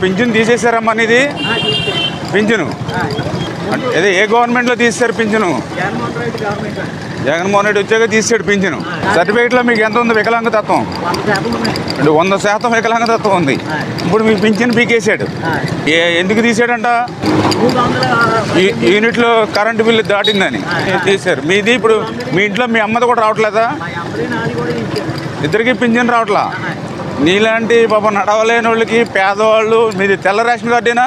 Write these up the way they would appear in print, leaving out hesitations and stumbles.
పింఛను తీసేశారమ్మా ఇది పింఛను అదే ఏ గవర్నమెంట్లో తీసేశారు పింఛను? జగన్మోహన్ రెడ్డి వచ్చాక తీసాడు పింఛను. సర్టిఫికేట్లో మీకు ఎంత ఉంది వికలాంగతత్వం? 100% వికలాంగతత్వం ఉంది. ఇప్పుడు మీకు పింఛను పీకేసాడు. ఎందుకు తీసాడంట? యూనిట్లో కరెంటు బిల్లు దాటిందని తీశారు. మీది ఇప్పుడు మీ ఇంట్లో మీ అమ్మది కూడా రావట్లేదా? ఇద్దరికి పింఛను రావట్లా. నీలాంటి పాపం నడవలేని వాళ్ళకి పేదవాళ్ళు. మీది తెల్ల రేషన్ కార్డేనా?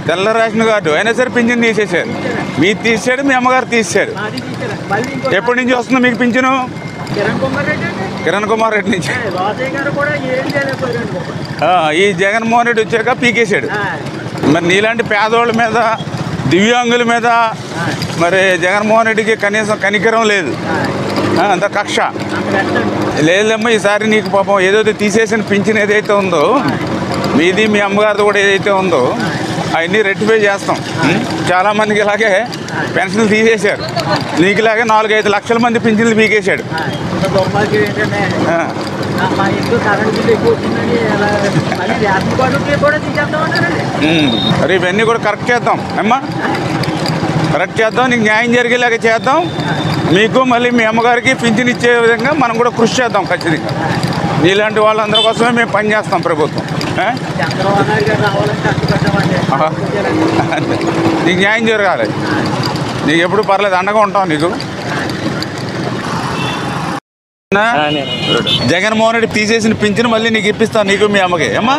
తెల్ల రేషన్ కార్డు అయినా సరే పింఛను తీసేశారు. మీరు తీసాడు, మీ అమ్మగారు తీసారు. ఎప్పటి నుంచి వస్తుంది మీకు పింఛను? కిరణ్ కుమార్ రెడ్డి నుంచి. ఈ జగన్మోహన్ రెడ్డి వచ్చాక పీకేశాడు. మరి నీలాంటి పేదవాళ్ళ మీద, దివ్యాంగుల మీద మరి జగన్మోహన్ రెడ్డికి కనీసం కనికరం లేదు. అంత కక్ష లేదమ్మా. ఈసారి నీకు పాపం ఏదైతే తీసేసిన పింఛన్ ఏదైతే ఉందో మీది, మీ అమ్మగారిది కూడా ఏదైతే ఉందో అవన్నీ రెక్టిఫై చేస్తాం. చాలామందికి ఇలాగే పెన్షన్లు తీసేశారు. నీకు ఇలాగే 4-5 లక్షల మంది పింఛన్లు పీకేశాడు. మరి ఇవన్నీ కూడా కరెక్ట్ చేద్దాం అమ్మా, కరెక్ట్ చేద్దాం. నీకు న్యాయం జరిగేలాగా చేద్దాం. మీకు మళ్ళీ మీ అమ్మగారికి పింఛన్ ఇచ్చే విధంగా మనం కూడా కృషి చేద్దాం ఖచ్చితంగా. నీలాంటి వాళ్ళందరి కోసమే మేము పనిచేస్తాం ప్రభుత్వం. నీకు న్యాయం జరగాలి. నీకు ఎప్పుడు పర్లేదు, అండగా ఉంటాం నీకు. జగన్మోహన్ రెడ్డి తీసేసిన పింఛను మళ్ళీ నీకు ఇప్పిస్తాను, నీకు మీ అమ్మకి అమ్మా.